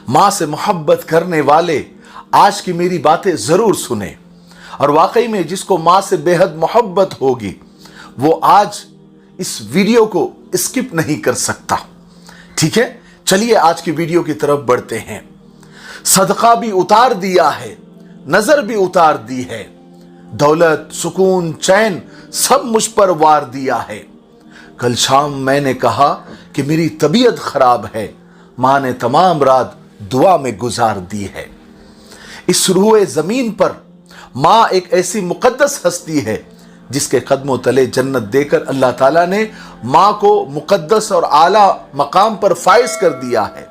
माँ से मोहब्बत करने वाले आज की मेरी बातें जरूर सुने, और वाकई में जिसको माँ से बेहद मोहब्बत होगी वो आज इस वीडियो को स्किप नहीं कर सकता। ठीक है, चलिए आज की वीडियो की तरफ बढ़ते हैं। सदका भी उतार दिया है, नजर भी उतार दी है, दौलत सुकून चैन सब मुझ पर वार दिया है। कल शाम मैंने कहा कि मेरी तबीयत खराब है, माँ ने तमाम रात दुआ में गुजार दी है। इस रूए जमीन पर माँ एक ऐसी मुकद्दस हस्ती है जिसके कदमों तले जन्नत देकर अल्लाह ताला ने माँ को मुकद्दस और आला मकाम पर फाइज कर दिया है।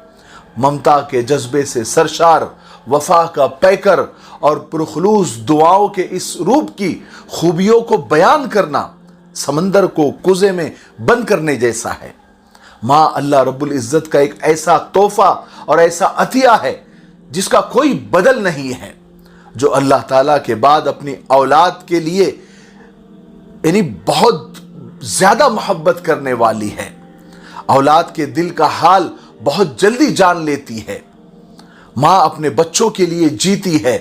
ममता के जज्बे से सरशार, वफा का पैकर और पुरखलूस दुआओं के इस रूप की खूबियों को बयान करना समंदर को कुज़े में बंद करने जैसा है। माँ अल्लाह रब्बुल इज्जत का एक ऐसा तोहफा और ऐसा अतिया है जिसका कोई बदल नहीं है, जो अल्लाह ताला के बाद अपनी औलाद के लिए यानी बहुत ज्यादा मोहब्बत करने वाली है। औलाद के दिल का हाल बहुत जल्दी जान लेती है। माँ अपने बच्चों के लिए जीती है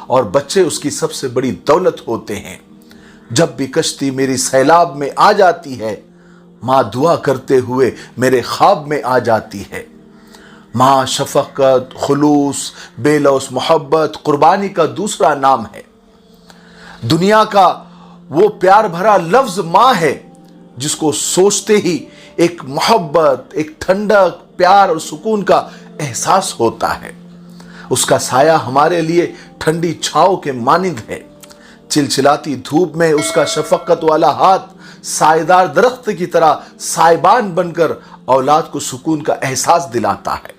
और बच्चे उसकी सबसे बड़ी दौलत होते हैं। जब भी कश्ती मेरी सैलाब में आ जाती है, माँ दुआ करते हुए मेरे ख्वाब में आ जाती है। माँ शफकत, खुलूस, बेलौस मोहब्बत, कुर्बानी का दूसरा नाम है। दुनिया का वो प्यार भरा लफ्ज माँ है जिसको सोचते ही एक मोहब्बत, एक ठंडक, प्यार और सुकून का एहसास होता है। उसका साया हमारे लिए ठंडी छांव के मानिंद है। चिलचिलाती धूप में उसका शफकत वाला हाथ सायेदार दरख्त की तरह साइबान बनकर औलाद को सुकून का एहसास दिलाता है।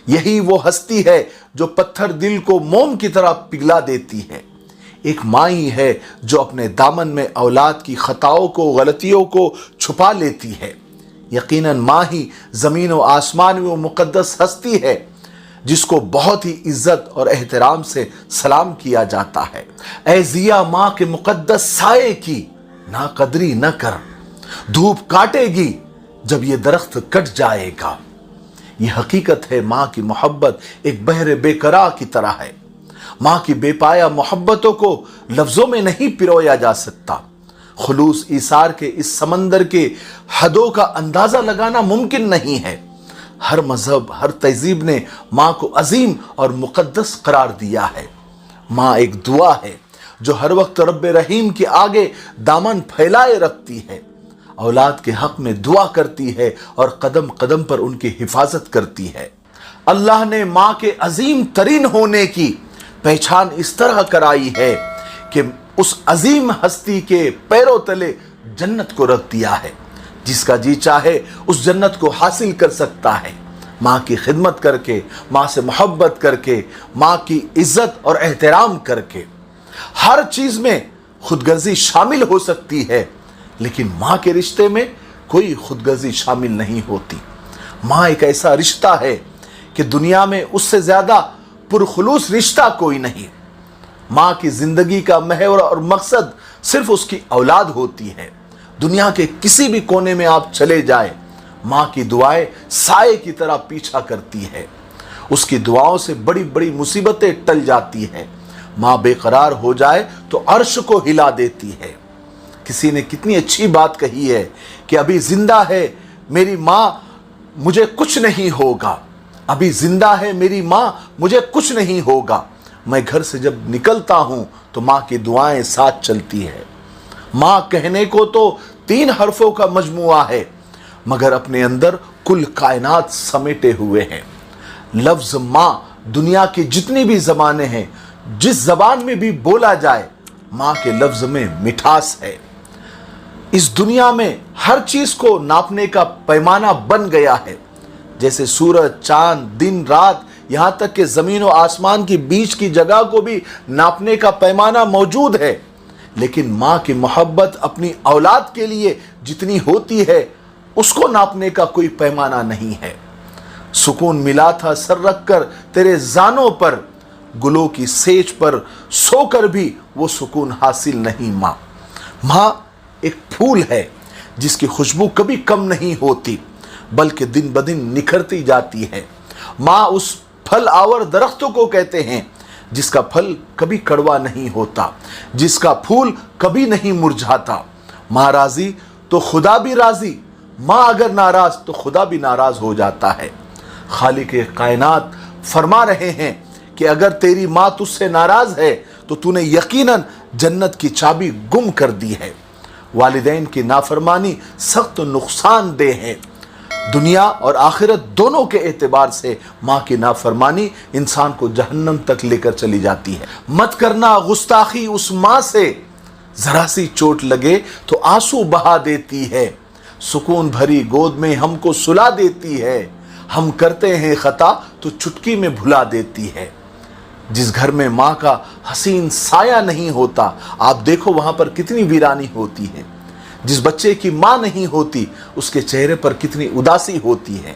यही वो हस्ती है जो पत्थर दिल को मोम की तरह पिघला देती है। एक माँ ही है जो अपने दामन में औलाद की खताओं को, गलतियों को छुपा लेती है। यकीनन माँ ही जमीन और आसमान में वो मुकद्दस हस्ती है जिसको बहुत ही इज्जत और एहतराम से सलाम किया जाता है। ऐ जिया माँ के मुकद्दस साये की ना कदरी न कर, धूप काटेगी जब ये दरख्त कट जाएगा। ये हकीकत है, माँ की मोहब्बत एक बहरे बेकरार की तरह है। माँ की बेपाया मोहब्बतों को लफ्जों में नहीं पिरोया जा सकता। खुलूस ईसार के इस समंदर के हदों का अंदाजा लगाना मुमकिन नहीं है। हर मजहब, हर तहजीब ने माँ को अजीम और मुकद्दस करार दिया है। माँ एक दुआ है जो हर वक्त रब्बे रहीम के आगे दामन फैलाए रखती है। औलाद के हक में दुआ करती है और कदम कदम पर उनकी हिफाजत करती है। अल्लाह ने माँ के अजीम तरीन होने की पहचान इस तरह कराई है कि उस अजीम हस्ती के पैरों तले जन्नत को रख दिया है। जिसका जी चाहे उस जन्नत को हासिल कर सकता है। माँ की खिदमत करके, माँ से मोहब्बत करके, माँ की इज्जत और एहतराम करके। हर चीज में खुदगर्जी शामिल हो सकती है, लेकिन माँ के रिश्ते में कोई खुदगर्जी शामिल नहीं होती। माँ एक ऐसा रिश्ता है कि दुनिया में उससे ज्यादा पुरखुलूस रिश्ता कोई नहीं। माँ की जिंदगी का महवर और मकसद सिर्फ उसकी औलाद होती है। दुनिया के किसी भी कोने में आप चले जाए, माँ की दुआएं साए की तरह पीछा करती है। उसकी दुआओं से बड़ी बड़ी मुसीबतें टल जाती है। माँ बेकरार हो जाए तो अर्श को हिला देती है। किसी ने कितनी अच्छी बात कही है कि अभी जिंदा है मेरी माँ, मुझे कुछ नहीं होगा। अभी जिंदा है मेरी माँ, मुझे कुछ नहीं होगा। मैं घर से जब निकलता हूं तो माँ की दुआएं साथ चलती है। माँ कहने को तो 3 हरफों का मजमुआ है, मगर अपने अंदर कुल कायनात समेटे हुए हैं। लफ्ज माँ दुनिया की जितनी भी जबानें हैं, जिस जबान में भी बोला जाए, माँ के लफ्ज में मिठास है। इस दुनिया में हर चीज को नापने का पैमाना बन गया है। जैसे सूरज, चांद, दिन, रात, यहां तक कि जमीन और आसमान के बीच की जगह को भी नापने का पैमाना मौजूद है। लेकिन माँ की मोहब्बत अपनी औलाद के लिए जितनी होती है, उसको नापने का कोई पैमाना नहीं है। सुकून मिला था सर रख कर तेरे जानों पर, गुलों की सेज पर सोकर भी वो सुकून हासिल नहीं। माँ एक फूल है जिसकी खुशबू कभी कम नहीं होती, बल्कि दिन ब दिन निखरती जाती है। माँ उस फल आवर दरख्तों को कहते हैं जिसका फल कभी कड़वा नहीं होता, जिसका फूल कभी नहीं मुरझाता। माँ राजी तो खुदा भी राजी, माँ अगर नाराज तो खुदा भी नाराज हो जाता है। खालिक कायनात फरमा रहे हैं कि अगर तेरी माँ तुझसे नाराज है तो तूने यकीनन जन्नत की चाबी गुम कर दी है। वालिदैन की नाफरमानी सख्त नुकसानदेह है। दुनिया और आखिरत दोनों के एतबार से माँ की नाफरमानी इंसान को जहन्नम तक लेकर चली जाती है। मत करना गुस्ताखी उस माँ से, जरा सी चोट लगे तो आंसू बहा देती है, सुकून भरी गोद में हमको सुला देती है, हम करते हैं खता तो चुटकी में भुला देती है। जिस घर में माँ का हसीन साया नहीं होता, आप देखो वहां पर कितनी वीरानी होती है। जिस बच्चे की माँ नहीं होती उसके चेहरे पर कितनी उदासी होती है।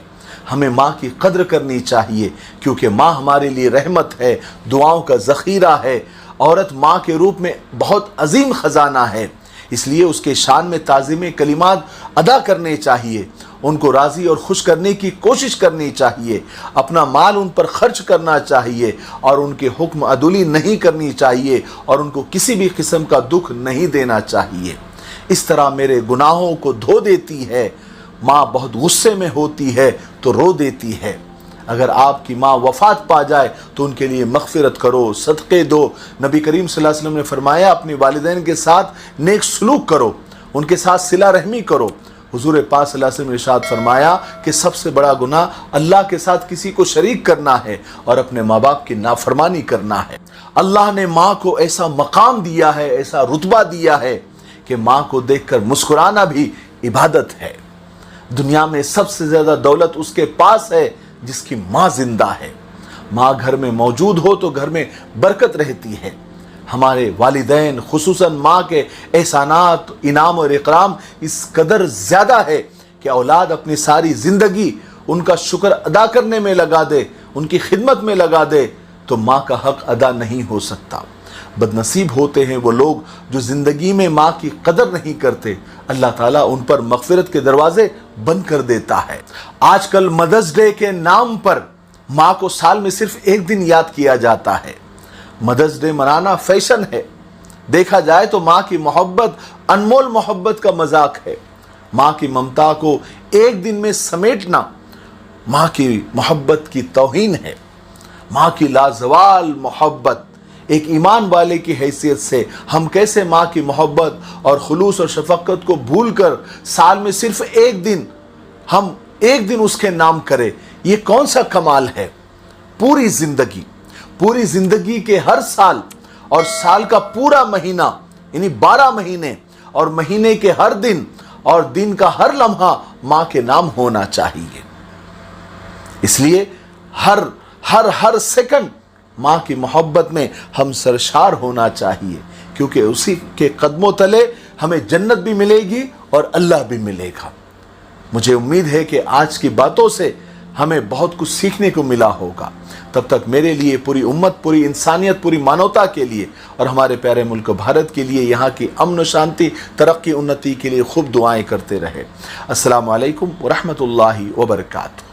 हमें माँ की कद्र करनी चाहिए क्योंकि माँ हमारे लिए रहमत है, दुआओं का ज़ख़ीरा है। औरत माँ के रूप में बहुत अजीम ख़जाना है, इसलिए उसके शान में ताज़ीम कलिमात अदा करने चाहिए, उनको राज़ी और खुश करने की कोशिश करनी चाहिए, अपना माल उन पर खर्च करना चाहिए और उनके हुक्म अदुली नहीं करनी चाहिए और उनको किसी भी किस्म का दुख नहीं देना चाहिए। इस तरह मेरे गुनाहों को धो देती है। माँ बहुत गुस्से में होती है तो रो देती है। अगर आपकी माँ वफ़ात पा जाए तो उनके लिए मग़फ़िरत करो, सदक़े दो। नबी करीम सल्लल्लाहु अलैहि वसल्लम ने फरमाया अपने वालिदैन के साथ नेक सलूक करो, उनके साथ सिला रहमी करो। हुज़ूर पाक सल्लल्लाहु अलैहि वसल्लम ने इरशाद फरमाया कि सबसे बड़ा गुनाह अल्लाह के साथ किसी को शरीक करना है और अपने माँ बाप की नाफरमानी करना है। अल्लाह ने माँ को ऐसा मकाम दिया है, ऐसा रुतबा दिया है कि माँ को देखकर मुस्कुराना भी इबादत है। दुनिया में सबसे ज़्यादा दौलत उसके पास है जिसकी माँ जिंदा है। माँ घर में मौजूद हो तो घर में बरकत रहती है। हमारे वालिदैन खुसूसन माँ के एहसानात, इनाम और इकराम इस कदर ज़्यादा है कि औलाद अपनी सारी ज़िंदगी उनका शुक्र अदा करने में लगा दे, उनकी खिदमत में लगा दे तो माँ का हक़ अदा नहीं हो सकता। बदनसीब होते हैं वो लोग जो ज़िंदगी में माँ की कदर नहीं करते। अल्लाह ताला उन पर मग़फ़िरत के दरवाज़े बंद कर देता है। आजकल मदर्स डे के नाम पर माँ को साल में सिर्फ एक दिन याद किया जाता है। मदर्स डे मनाना फैशन है। देखा जाए तो माँ की मोहब्बत अनमोल मोहब्बत का मजाक है। माँ की ममता को एक दिन में समेटना माँ की मोहब्बत की तौहीन है। माँ की लाजवाल मोहब्बत, एक ईमान वाले की हैसियत से हम कैसे माँ की मोहब्बत और खुलूस और शफक़त को भूल कर साल में सिर्फ एक दिन हम एक दिन उसके नाम करें, ये कौन सा कमाल है। पूरी ज़िंदगी के हर साल और साल का पूरा महीना यानी 12 महीने और महीने के हर दिन और दिन का हर लम्हा माँ के नाम होना चाहिए। इसलिए हर सेकंड माँ की मोहब्बत में हम सरशार होना चाहिए क्योंकि उसी के कदमों तले हमें जन्नत भी मिलेगी और अल्लाह भी मिलेगा। मुझे उम्मीद है कि आज की बातों से हमें बहुत कुछ सीखने को मिला होगा। तब तक मेरे लिए, पूरी उम्मत, पूरी इंसानियत, पूरी मानवता के लिए और हमारे प्यारे मुल्क भारत के लिए, यहाँ की अमन शांति, तरक्की, उन्नति के लिए खूब दुआएं करते रहे। अस्सलामु अलैकुम व रहमतुल्लाहि व बरकातहू।